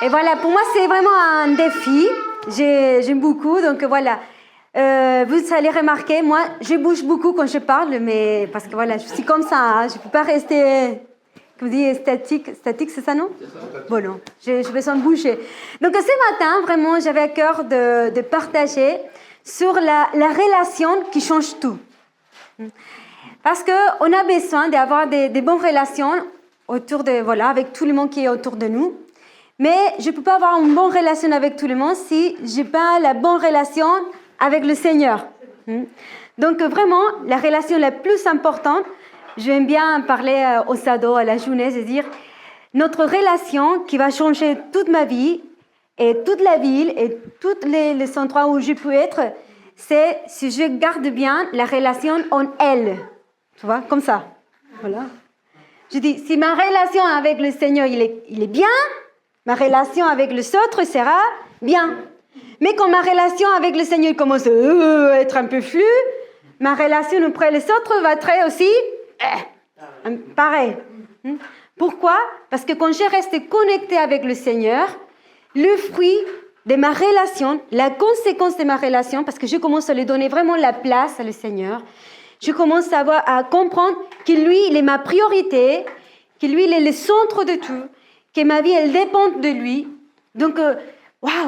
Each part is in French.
Et voilà, pour moi, c'est vraiment un défi. J'aime beaucoup, donc voilà. Vous allez remarquer, moi, je bouge beaucoup quand je parle, mais parce que voilà, je suis comme ça, hein, je ne peux pas rester, comme vous dites, statique, c'est ça, non? Bon, non, j'ai besoin de bouger. Donc, ce matin, vraiment, j'avais à cœur de partager sur la relation qui change tout. Parce qu'on a besoin d'avoir des bonnes relations autour de, voilà, avec tout le monde qui est autour de nous. Mais je ne peux pas avoir une bonne relation avec tout le monde si je n'ai pas la bonne relation avec le Seigneur. Donc vraiment, la relation la plus importante, j'aime bien parler aux ados, à la jeunesse, et dire notre relation qui va changer toute ma vie et toute la ville et tous les endroits où je peux être, c'est si je garde bien la relation en elle. Tu vois, comme ça. Voilà. Je dis, si ma relation avec le Seigneur, il est bien, ma relation avec les autres sera bien. Mais quand ma relation avec le Seigneur commence à être un peu floue, ma relation auprès des autres va être aussi pareil. Pourquoi? Parce que quand je reste connectée avec le Seigneur, le fruit de ma relation, la conséquence de ma relation, parce que je commence à lui donner vraiment la place à le Seigneur, je commence à comprendre que lui, il est ma priorité, que lui, il est le centre de tout, que ma vie, elle dépend de lui. Donc,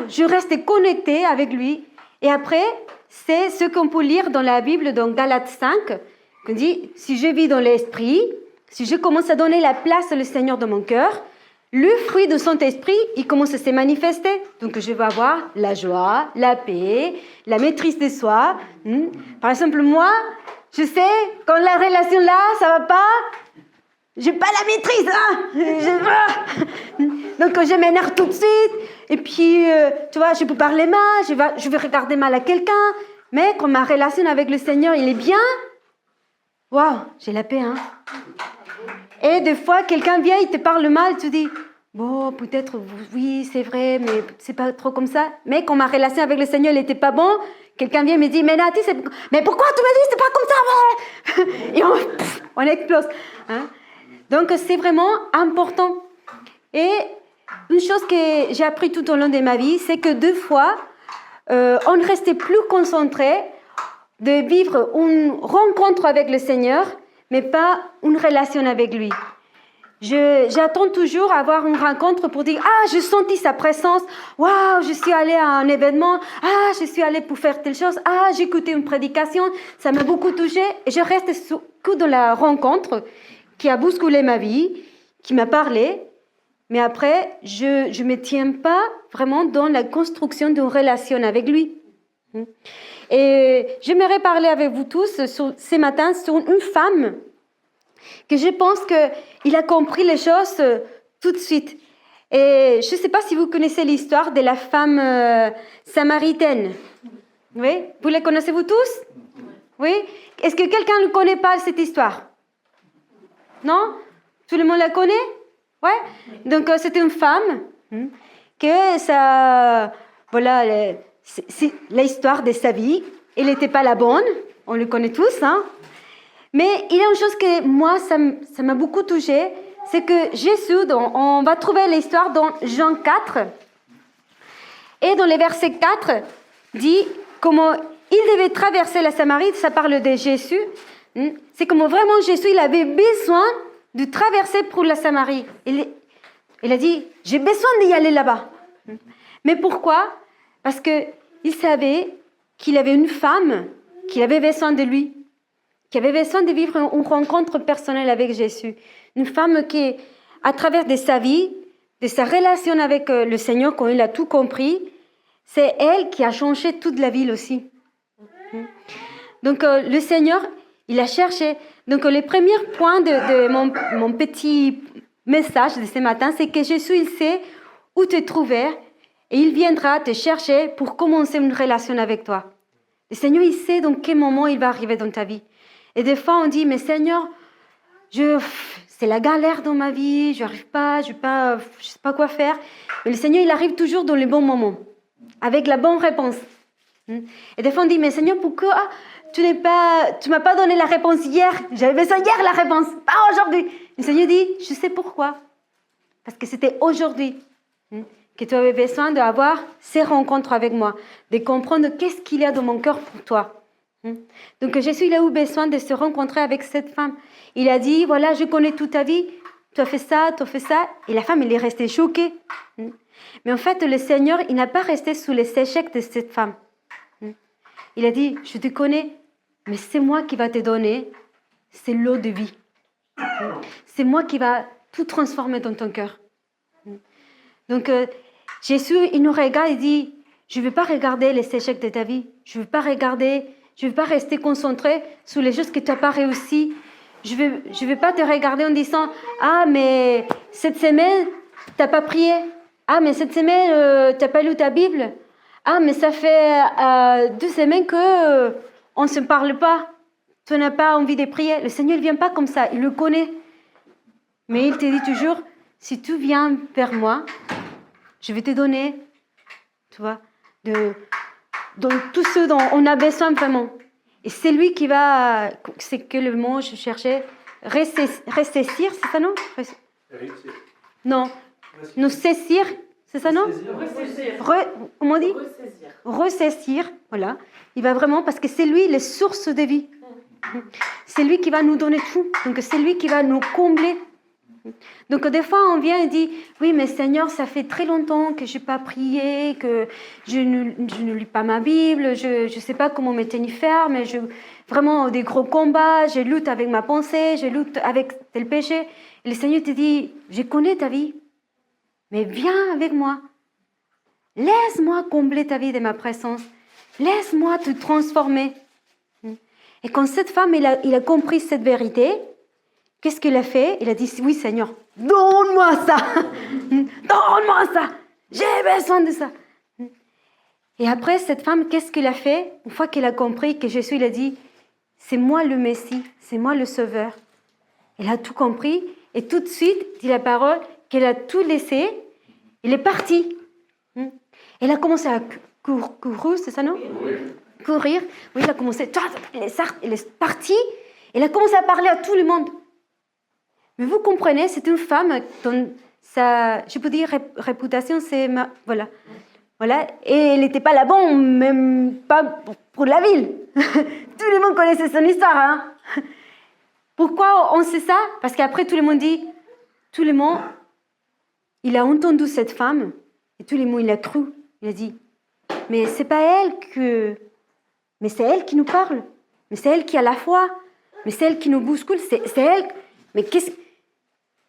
je reste connectée avec lui. Et après, c'est ce qu'on peut lire dans la Bible, dans Galates 5, qu'on dit, si je vis dans l'esprit, si je commence à donner la place au Seigneur dans mon cœur, le fruit de son esprit, il commence à se manifester. Donc, je vais avoir la joie, la paix, la maîtrise de soi. Par exemple, moi, je sais, quand la relation là, ça va pas, j'ai pas la maîtrise, hein. Donc je m'énerve tout de suite, et puis, tu vois, je peux parler mal, je vais regarder mal à quelqu'un, mais quand ma relation avec le Seigneur, il est bien, waouh, j'ai la paix, hein. Et des fois, quelqu'un vient, il te parle mal, tu dis, bon, peut-être, oui, c'est vrai, mais c'est pas trop comme ça. Mais quand ma relation avec le Seigneur n'était pas bon, quelqu'un vient et me dit, mais Nati, mais pourquoi tu me dis c'est pas comme ça? Et on explose. Hein? Donc, c'est vraiment important. Et une chose que j'ai appris tout au long de ma vie, c'est que deux fois, on restait plus concentré de vivre une rencontre avec le Seigneur, mais pas une relation avec lui. J'attends toujours à avoir une rencontre pour dire « Ah, j'ai senti sa présence. Waouh, je suis allée à un événement. Ah, je suis allée pour faire telle chose. Ah, j'ai écouté une prédication. Ça m'a beaucoup touchée. » Et je reste que dans la rencontre qui a bousculé ma vie, qui m'a parlé. Mais après, je ne me tiens pas vraiment dans la construction d'une relation avec lui. Et j'aimerais parler avec vous tous ce matin sur une femme que je pense qu'il a compris les choses tout de suite. Et je ne sais pas si vous connaissez l'histoire de la femme samaritaine. Oui? Vous la connaissez-vous tous? Oui? Est-ce que quelqu'un ne connaît pas cette histoire? Non? Tout le monde la connaît? Ouais? Donc, c'est une femme que ça... Voilà, c'est l'histoire de sa vie. Elle n'était pas la bonne. On le connaît tous, hein? Mais il y a une chose que moi, ça m'a beaucoup touchée, c'est que Jésus, on va trouver l'histoire dans Jean 4, et dans le verset 4, dit comment il devait traverser la Samarie, ça parle de Jésus, c'est comment vraiment Jésus, il avait besoin de traverser pour la Samarie. Il a dit, j'ai besoin d'y aller là-bas. Mais pourquoi? Parce qu'il savait qu'il avait une femme qui avait besoin de lui, qui avait besoin de vivre une rencontre personnelle avec Jésus. Une femme qui, à travers de sa vie, de sa relation avec le Seigneur, quand il a tout compris, c'est elle qui a changé toute la ville aussi. Donc, le Seigneur, il a cherché. Donc, le premier point de mon petit message de ce matin, c'est que Jésus, il sait où te trouver et il viendra te chercher pour commencer une relation avec toi. Le Seigneur, il sait dans quel moment il va arriver dans ta vie. Et des fois, on dit, mais Seigneur, c'est la galère dans ma vie, je n'arrive pas, je ne sais pas quoi faire. Mais le Seigneur, il arrive toujours dans le bon moment, avec la bonne réponse. Et des fois, on dit, mais Seigneur, pourquoi tu m'as pas donné la réponse hier? J'avais besoin hier la réponse, pas aujourd'hui. Le Seigneur dit, je sais pourquoi. Parce que c'était aujourd'hui que tu avais besoin d'avoir ces rencontres avec moi, de comprendre qu'est-ce qu'il y a dans mon cœur pour toi. Donc Jésus, il a eu besoin de se rencontrer avec cette femme. Il a dit, voilà, je connais toute ta vie, tu as fait ça, tu as fait ça. Et la femme, elle est restée choquée. Mais en fait, le Seigneur, il n'a pas resté sous les échecs de cette femme. Il a dit, je te connais, mais c'est moi qui va te donner, c'est l'eau de vie. C'est moi qui va tout transformer dans ton cœur. Donc, Jésus, il nous regarde et dit, je ne veux pas regarder les échecs de ta vie. Je ne veux pas regarder, je ne veux pas rester concentré sur les choses que tu n'as pas réussi. Je veux pas te regarder en disant, ah, mais cette semaine, tu n'as pas prié. Ah, mais cette semaine, tu n'as pas lu ta Bible. Ah, mais ça fait 2 semaines qu'on ne se parle pas. Tu n'as pas envie de prier. Le Seigneur ne vient pas comme ça, il le connaît. Mais il te dit toujours, si tu viens vers moi, je vais te donner, tu vois, dans tout ce dont on a besoin vraiment. Et c'est lui qui va, c'est que le mot je cherchais, ressaisir, c'est ça non? Non, nous saisir, c'est ça non? Comment on dit? Ressaisir, voilà. Il va vraiment, parce que c'est lui les sources de vie. C'est lui qui va nous donner tout. Donc c'est lui qui va nous combler. Donc des fois on vient et dit, oui mais Seigneur, ça fait très longtemps que je n'ai pas prié, que je ne lis pas ma Bible, je ne sais pas comment me tenir ferme, mais vraiment des gros combats, je lutte avec ma pensée, je lutte avec tel péché. Et le Seigneur te dit, je connais ta vie, mais viens avec moi. Laisse-moi combler ta vie de ma présence. Laisse-moi te transformer. Et quand cette femme, il a compris cette vérité, qu'est-ce qu'il a fait? Il a dit, oui Seigneur, donne-moi ça. Donne-moi ça. J'ai besoin de ça. Et après, cette femme, qu'est-ce qu'il a fait? Une fois qu'il a compris que Jésus, il a dit, c'est moi le Messie, c'est moi le Sauveur. Elle a tout compris. Et tout de suite, dit la parole, qu'elle a tout laissé. Il est parti. Elle a commencé à courir, c'est ça non? Oui. Courir. Oui, il a commencé, il est parti. Elle a commencé à parler à tout le monde. Mais vous comprenez, c'est une femme dont sa, je peux dire, réputation, c'est voilà. Et elle n'était pas la bonne, même pas pour la ville. Tout le monde connaissait son histoire. Hein? Pourquoi on sait ça? Parce qu'après, tout le monde dit, tout le monde, il a entendu cette femme, et tout le monde, il a cru. Il a dit, mais c'est pas elle mais c'est elle qui nous parle. Mais c'est elle qui a la foi. Mais c'est elle qui nous bouscule. C'est elle. Mais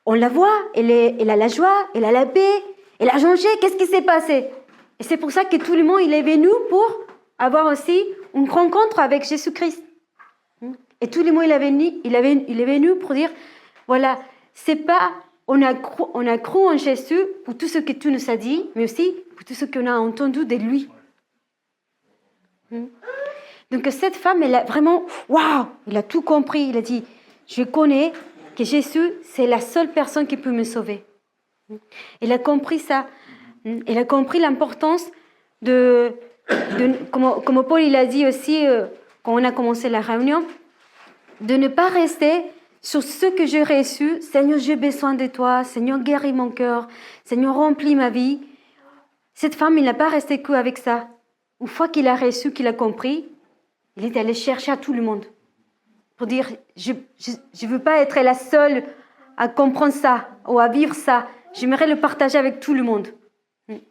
on la voit, elle a la joie, elle a la paix, elle a changé. Qu'est-ce qui s'est passé? Et c'est pour ça que tout le monde, il est venu pour avoir aussi une rencontre avec Jésus-Christ. Et tout le monde, il est venu pour dire, voilà, c'est pas, on a cru en Jésus pour tout ce que tu nous as dit, mais aussi pour tout ce qu'on a entendu de lui. Donc cette femme, elle a vraiment, waouh, elle a tout compris. Elle a dit, je connais que Jésus, c'est la seule personne qui peut me sauver. Elle a compris ça. Elle a compris l'importance comme Paul il a dit aussi quand on a commencé la réunion, de ne pas rester sur ce que j'ai reçu. Seigneur, j'ai besoin de toi. Seigneur, guéris mon cœur. Seigneur, remplis ma vie. Cette femme, il n'a pas resté qu'avec ça. Une fois qu'il a reçu, qu'il a compris, il est allé chercher à tout le monde pour dire, je ne veux pas être la seule à comprendre ça ou à vivre ça. J'aimerais le partager avec tout le monde.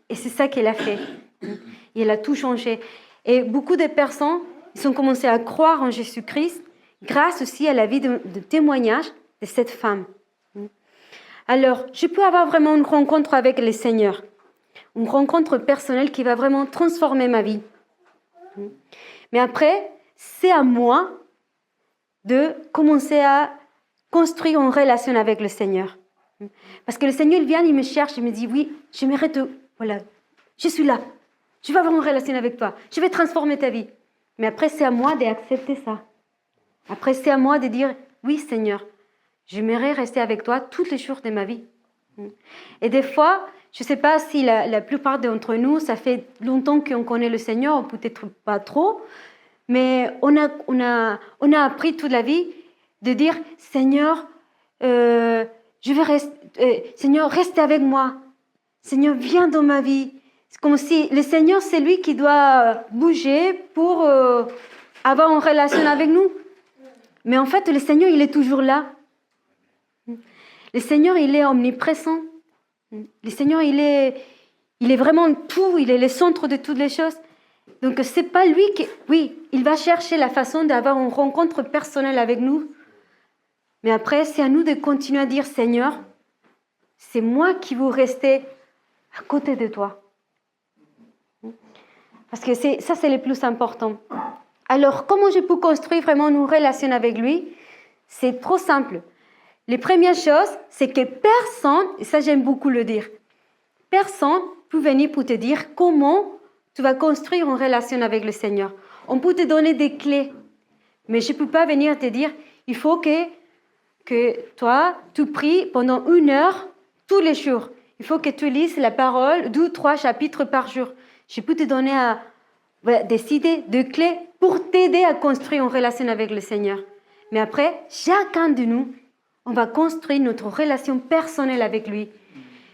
Et c'est ça qu'elle a fait. Et elle a tout changé. Et beaucoup de personnes, ils ont commencé à croire en Jésus-Christ grâce aussi à la vie de témoignage de cette femme. Alors, je peux avoir vraiment une rencontre avec le Seigneur. Une rencontre personnelle qui va vraiment transformer ma vie. Mais après, c'est à moi de commencer à construire une relation avec le Seigneur. Parce que le Seigneur, il vient, il me cherche, il me dit, oui, j'aimerais voilà, je suis là. Je vais avoir une relation avec toi. Je vais transformer ta vie. Mais après, c'est à moi d'accepter ça. Après, c'est à moi de dire, oui, Seigneur, j'aimerais rester avec toi tous les jours de ma vie. Et des fois, je ne sais pas si la plupart d'entre nous, ça fait longtemps qu'on connaît le Seigneur, ou peut-être pas trop, mais on a appris toute la vie de dire, Seigneur, Seigneur, reste avec moi. Seigneur, viens dans ma vie. C'est comme si le Seigneur, c'est lui qui doit bouger pour avoir une relation avec nous. Mais en fait, le Seigneur, il est toujours là. Le Seigneur, il est omniprésent. Le Seigneur, il est vraiment tout. Il est le centre de toutes les choses. Donc, c'est pas lui qui... Oui, il va chercher la façon d'avoir une rencontre personnelle avec nous. Mais après, c'est à nous de continuer à dire, Seigneur, c'est moi qui veux rester à côté de toi. Parce que ça, c'est le plus important. Alors, comment je peux construire vraiment une relation avec lui? C'est trop simple. Les premières choses, c'est que personne, et ça j'aime beaucoup le dire, personne peut venir pour te dire comment tu vas construire une relation avec le Seigneur. On peut te donner des clés, mais je ne peux pas venir te dire, il faut que toi, tu pries pendant 1 heure tous les jours. Il faut que tu lises la parole 2 ou 3 chapitres par jour. Je peux te donner des idées, des clés pour t'aider à construire une relation avec le Seigneur. Mais après, chacun de nous, on va construire notre relation personnelle avec lui.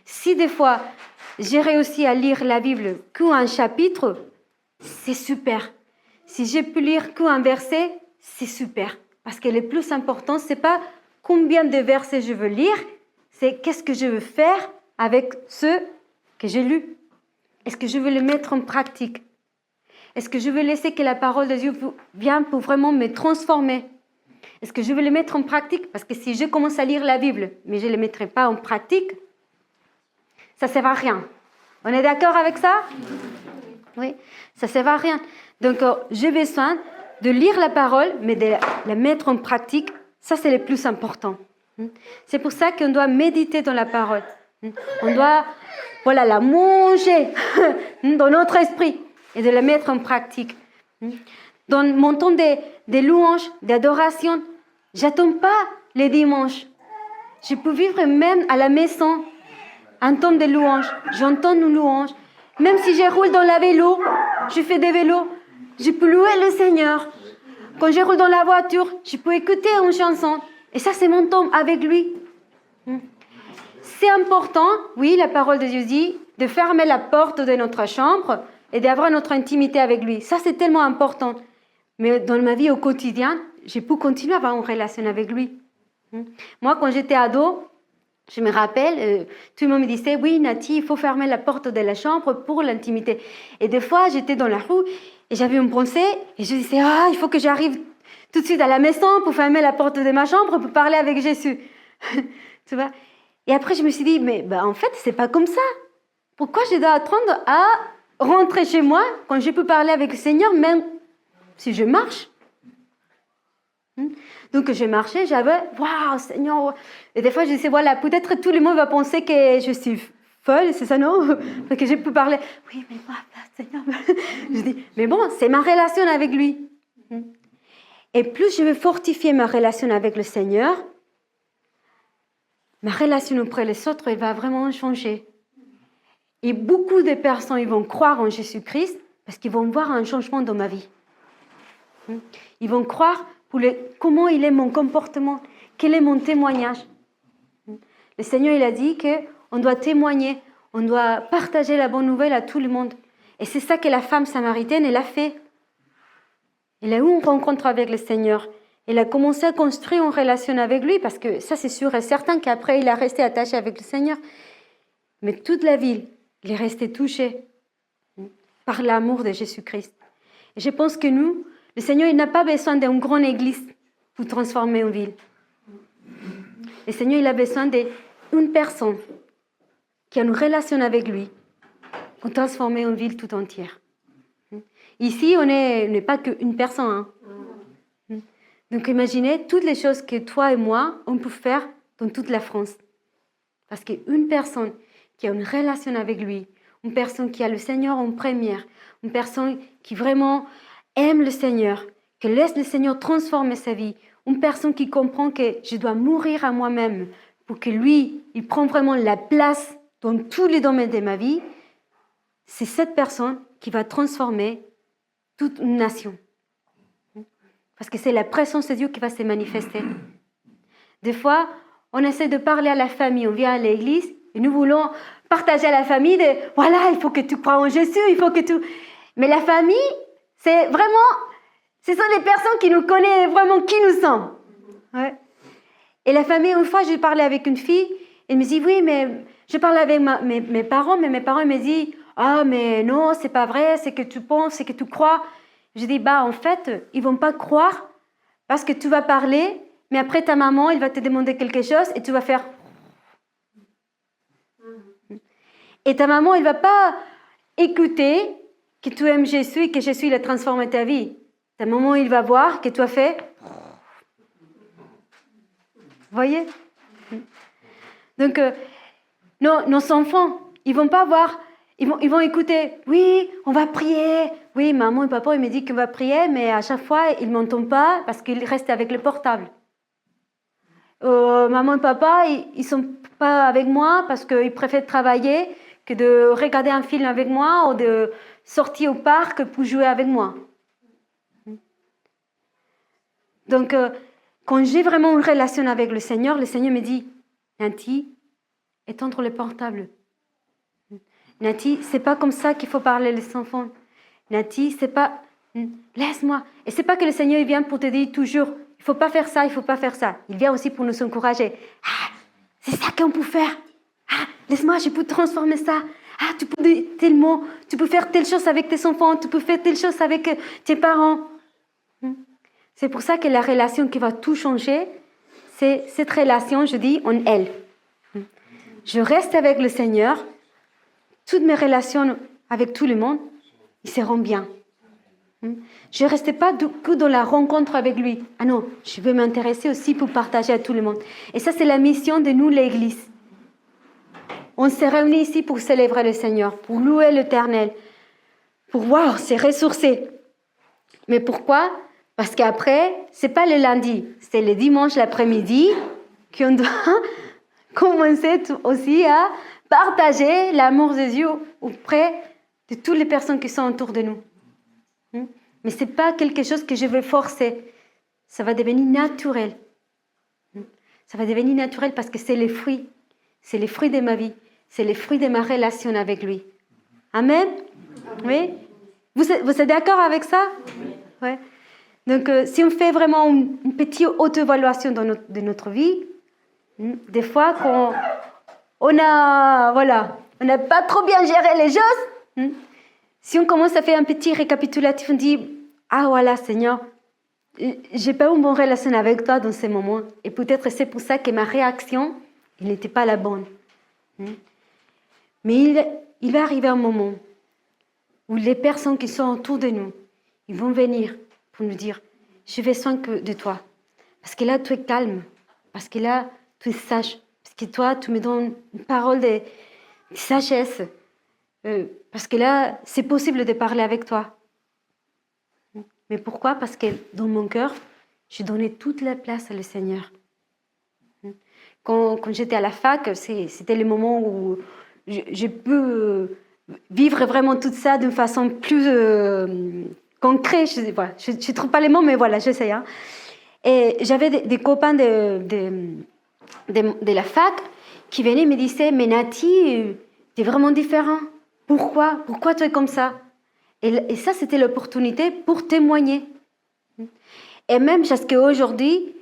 Si des fois, j'ai réussi à lire la Bible qu'un chapitre, c'est super. Si j'ai pu lire qu'un verset, c'est super. Parce que le plus important, ce n'est pas combien de versets je veux lire, c'est qu'est-ce que je veux faire avec ce que j'ai lu. Est-ce que je veux le mettre en pratique? Est-ce que je veux laisser que la parole de Dieu vienne pour vraiment me transformer? Est-ce que je veux le mettre en pratique? Parce que si je commence à lire la Bible, mais je ne le mettrai pas en pratique, ça ne sert à rien. On est d'accord avec ça? Oui, ça ne sert à rien. Donc, j'ai besoin de lire la parole, mais de la mettre en pratique. Ça, c'est le plus important. C'est pour ça qu'on doit méditer dans la parole. On doit la manger dans notre esprit et de la mettre en pratique. Dans mon temps de louange, d'adoration, j'attends pas les dimanches. Je peux vivre même à la maison un temps de louange. J'entends une louange. Même si je roule dans la vélo, je fais des vélos, je peux louer le Seigneur. Quand je roule dans la voiture, je peux écouter une chanson. Et ça, c'est mon temps avec lui. C'est important, oui, la parole de Dieu dit, de fermer la porte de notre chambre et d'avoir notre intimité avec lui. Ça, c'est tellement important. Mais dans ma vie au quotidien, je peux continuer à avoir une relation avec lui. Moi, quand j'étais ado, je me rappelle, tout le monde me disait, oui, Nati, il faut fermer la porte de la chambre pour l'intimité. Et des fois, j'étais dans la rue et j'avais une pensée et je disais, il faut que j'arrive tout de suite à la maison pour fermer la porte de ma chambre pour parler avec Jésus. Tu vois? Et après, je me suis dit, mais en fait, c'est pas comme ça. Pourquoi je dois attendre à rentrer chez moi quand je peux parler avec le Seigneur, même si je marche? Donc, je marchais, j'avais, waouh, Seigneur. Et des fois, je disais, voilà, peut-être tout le monde va penser que je suis folle, c'est ça, non? Parce que je peux parler, oui, mais moi, Seigneur. Je dis, mais bon, c'est ma relation avec lui. Et plus je veux fortifier ma relation avec le Seigneur, ma relation auprès des autres, elle va vraiment changer. Et beaucoup de personnes, ils vont croire en Jésus-Christ parce qu'ils vont voir un changement dans ma vie. Ils vont croire pour comment il est mon comportement, quel est mon témoignage. Le Seigneur, il a dit qu'on doit témoigner, on doit partager la bonne nouvelle à tout le monde. Et c'est ça que la femme samaritaine, elle a fait. Elle a eu une rencontre avec le Seigneur. Elle a commencé à construire une relation avec lui parce que ça, c'est sûr et certain qu'après, il a resté attaché avec le Seigneur. Mais toute la ville, il est resté touché par l'amour de Jésus-Christ. Et je pense que nous, le Seigneur, il n'a pas besoin d'une grande église pour transformer une ville. Le Seigneur, il a besoin d'une personne qui a une relation avec lui pour transformer une ville tout entière. Ici, on n'est pas qu'une personne. Donc imaginez toutes les choses que toi et moi, on peut faire dans toute la France. Parce qu'une personne qui a une relation avec lui, une personne qui a le Seigneur en première, une personne qui vraiment aime le Seigneur, qui laisse le Seigneur transformer sa vie, une personne qui comprend que je dois mourir à moi-même pour que lui, il prend vraiment la place dans tous les domaines de ma vie, c'est cette personne qui va transformer toute une nation. Parce que c'est la présence de Dieu qui va se manifester. Des fois, on essaie de parler à la famille, on vient à l'église Et nous voulons partager à la famille de, voilà, il faut que tu crois en Jésus, il faut que tu... Mais la famille, c'est vraiment, ce sont les personnes qui nous connaissent vraiment qui nous sommes. Ouais. Et la famille, une fois, j'ai parlé avec une fille, elle me dit, oui, mais je parle avec mes parents, mais mes parents me disent, ah, mais non, c'est pas vrai, c'est que tu penses, c'est que tu crois. Je dis, bah, en fait, ils vont pas croire parce que tu vas parler, mais après ta maman, elle va te demander quelque chose et tu vas faire. Et ta maman, elle va pas écouter que tu aimes Jésus et que Jésus, il a transformé ta vie. Ta maman, il va voir que tu as fait. Vous voyez? Donc, nos enfants, ils vont pas voir, ils vont écouter, oui, on va prier. Oui, maman et papa, ils me disent qu'on va prier, mais à chaque fois, ils ne m'entendent pas parce qu'ils restent avec le portable. Maman et papa, ils ne sont pas avec moi parce qu'ils préfèrent travailler que de regarder un film avec moi ou de sortir au parc pour jouer avec moi. Donc, quand j'ai vraiment une relation avec le Seigneur me dit, Nanti, étendre le portable. Nanti, c'est pas comme ça qu'il faut parler les enfants. Nanti, c'est pas... Laisse-moi. Et c'est pas que le Seigneur il vient pour te dire toujours, il faut pas faire ça, il faut pas faire ça. Il vient aussi pour nous encourager. Ah, c'est ça qu'on peut faire. Ah, laisse-moi, je peux transformer ça. Ah, tu peux dire tel mot, tu peux faire telle chose avec tes enfants, tu peux faire telle chose avec tes parents. C'est pour ça que la relation qui va tout changer, c'est cette relation, je dis, en elle. Je reste avec le Seigneur, toutes mes relations avec tout le monde, ils seront bien. Je ne reste pas que dans la rencontre avec lui. Ah non, je veux m'intéresser aussi pour partager à tout le monde. Et ça, c'est la mission de nous, l'Église. On s'est réunis ici pour célébrer le Seigneur, pour louer l'Éternel, pour voir, se ressourcer. Mais pourquoi? Parce qu'après, ce n'est pas le lundi, c'est le dimanche l'après-midi qu'on doit commencer aussi à partager l'amour de Dieu auprès de toutes les personnes qui sont autour de nous. Mais ce n'est pas quelque chose que je veux forcer. Ça va devenir naturel. Ça va devenir naturel parce que c'est les fruits. C'est les fruits de ma vie. C'est les fruits de ma relation avec lui. Amen? Oui? Vous êtes d'accord avec ça? Oui. Donc, si on fait vraiment une petite auto-évaluation de notre vie, des fois, quand on n'a pas trop bien géré les choses, si on commence à faire un petit récapitulatif, on dit, ah voilà, Seigneur, j'ai pas eu une bonne relation avec toi dans ces moments. Et peut-être c'est pour ça que ma réaction, elle n'était pas la bonne. Mais il va arriver un moment où les personnes qui sont autour de nous, ils vont venir pour nous dire, je vais soin que de toi. Parce que là, tu es calme. Parce que là, tu es sage. Parce que toi, tu me donnes une parole de sagesse. Parce que là, c'est possible de parler avec toi. Mais pourquoi? Parce que dans mon cœur, je donnais toute la place à le Seigneur. Quand j'étais à la fac, c'était le moment où je peux vivre vraiment tout ça d'une façon plus concrète. Je ne trouve pas les mots, mais voilà, j'essaie. Et j'avais des copains de la fac qui venaient et me disaient, mais Nati, tu es vraiment différent. Pourquoi tu es comme ça? Et ça, c'était l'opportunité pour témoigner. Et même jusqu'à aujourd'hui,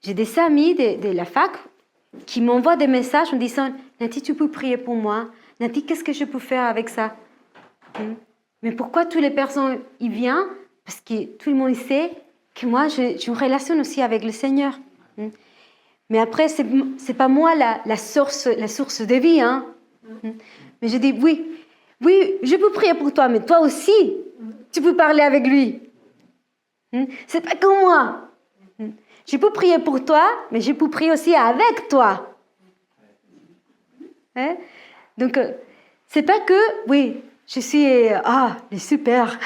j'ai des amis de la fac qui m'envoient des messages en disant, Nati, tu peux prier pour moi? Nati, qu'est-ce que je peux faire avec ça? Mais pourquoi toutes les personnes y viennent? Parce que tout le monde sait que moi, j'ai une relation aussi avec le Seigneur. Mais après, c'est pas moi la source de vie. Mais je dis, oui, je peux prier pour toi, mais toi aussi, tu peux parler avec lui. C'est pas que moi. Je peux prier pour toi, mais je peux prier aussi avec toi. Donc, c'est pas que, oui, je suis la super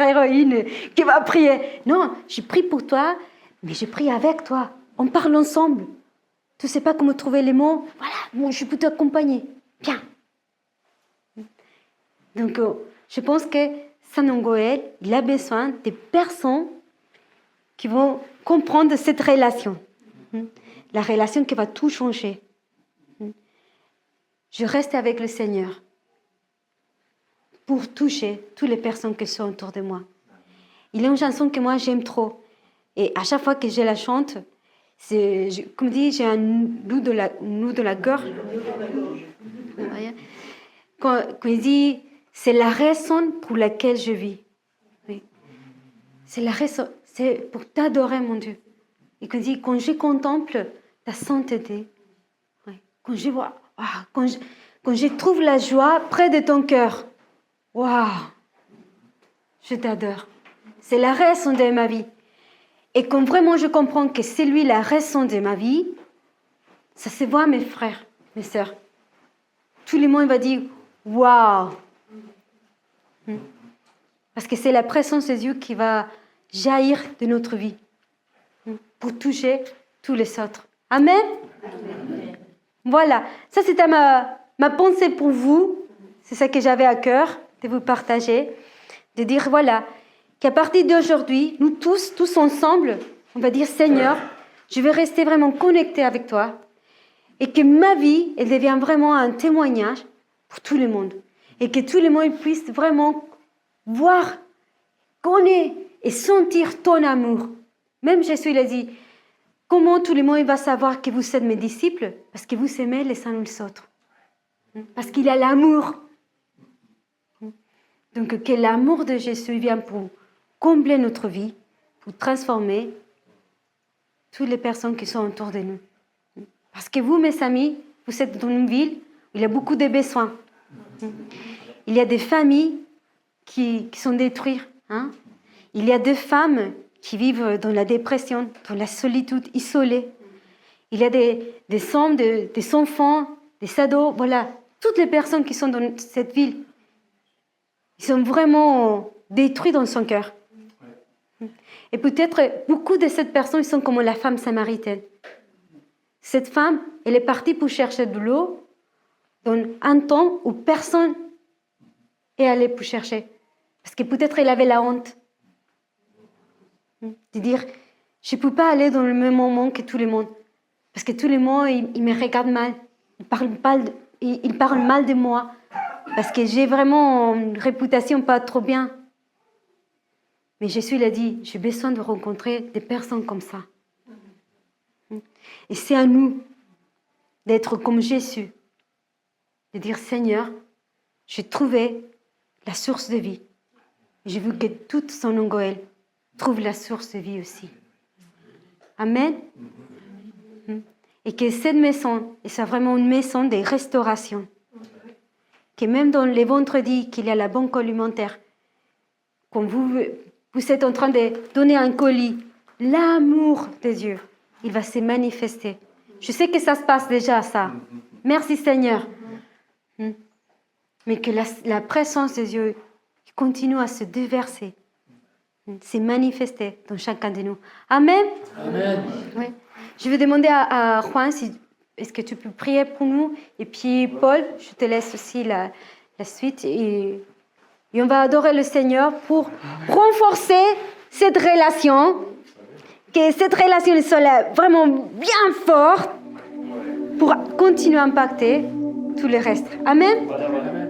héroïne qui va prier. Non, je prie pour toi, mais je prie avec toi. On parle ensemble. Tu sais pas comment trouver les mots? Voilà, moi je peux t'accompagner. Bien. Donc, je pense que Saint Noël, il a besoin des personnes qui vont comprendre cette relation. La relation qui va tout changer. je reste avec le Seigneur pour toucher toutes les personnes qui sont autour de moi. Il y a une chanson que moi j'aime trop. Et à chaque fois que je la chante, comme dit, j'ai un nœud de la gorge. Quand il dit, c'est la raison pour laquelle je vis. Oui. C'est la raison, c'est pour t'adorer, mon Dieu. Et quand il dit, quand je contemple ta sainteté, oui. Quand je vois, quand je trouve la joie près de ton cœur, waouh, je t'adore. C'est la raison de ma vie. Et quand vraiment je comprends que c'est lui la raison de ma vie, ça se voit, mes frères, mes sœurs. Tout le monde va dire, waouh. Parce que c'est la présence de Dieu qui va jaillir de notre vie pour toucher tous les autres. Amen. Voilà, ça c'était ma pensée pour vous. C'est ça que j'avais à cœur de vous partager. De dire, voilà, qu'à partir d'aujourd'hui, nous tous ensemble, on va dire, Seigneur, je vais rester vraiment connecté avec toi et que ma vie, elle devienne vraiment un témoignage pour tout le monde et que tout le monde puisse vraiment voir, connaître et sentir ton amour. Même Jésus il a dit, comment tout le monde va savoir que vous êtes mes disciples? Parce que vous aimez les uns les autres. Parce qu'il a l'amour. Donc que l'amour de Jésus vienne pour combler notre vie, pour transformer toutes les personnes qui sont autour de nous. Parce que vous, mes amis, vous êtes dans une ville où il y a beaucoup de besoins. Il y a des familles qui sont détruites. Il y a des femmes qui vivent dans la dépression, dans la solitude, isolées. Il y a des hommes, des enfants, des ados, voilà. Toutes les personnes qui sont dans cette ville, ils sont vraiment détruits dans son cœur. Et peut-être beaucoup de ces personnes sont comme la femme samaritaine. Cette femme, elle est partie pour chercher de l'eau dans un temps où personne est allé pour chercher. Parce que peut-être elle avait la honte de dire, je ne peux pas aller dans le même moment que tout le monde. Parce que tout le monde, il me regarde mal. Il parle mal de moi. Parce que j'ai vraiment une réputation pas trop bien. Mais Jésus il a dit, j'ai besoin de rencontrer des personnes comme ça. Et c'est à nous d'être comme Jésus. De dire, Seigneur, j'ai trouvé la source de vie. Et je veux que toute son Goël trouve la source de vie aussi. Amen. Et que cette maison, et c'est vraiment une maison de restauration. Que même dans les vendredis, qu'il y a la banque alimentaire, quand vous êtes en train de donner un colis, l'amour de Dieu, il va se manifester. Je sais que ça se passe déjà, ça. Merci Seigneur. Mais que la présence de Dieu continue à se déverser, se manifester dans chacun de nous. Amen. Amen. Oui. Je vais demander à Juan si est-ce que tu peux prier pour nous? Et puis Paul, je te laisse aussi la suite. Et on va adorer le Seigneur pour renforcer cette relation. Que cette relation soit vraiment bien forte pour continuer à impacter tout le reste. Amen.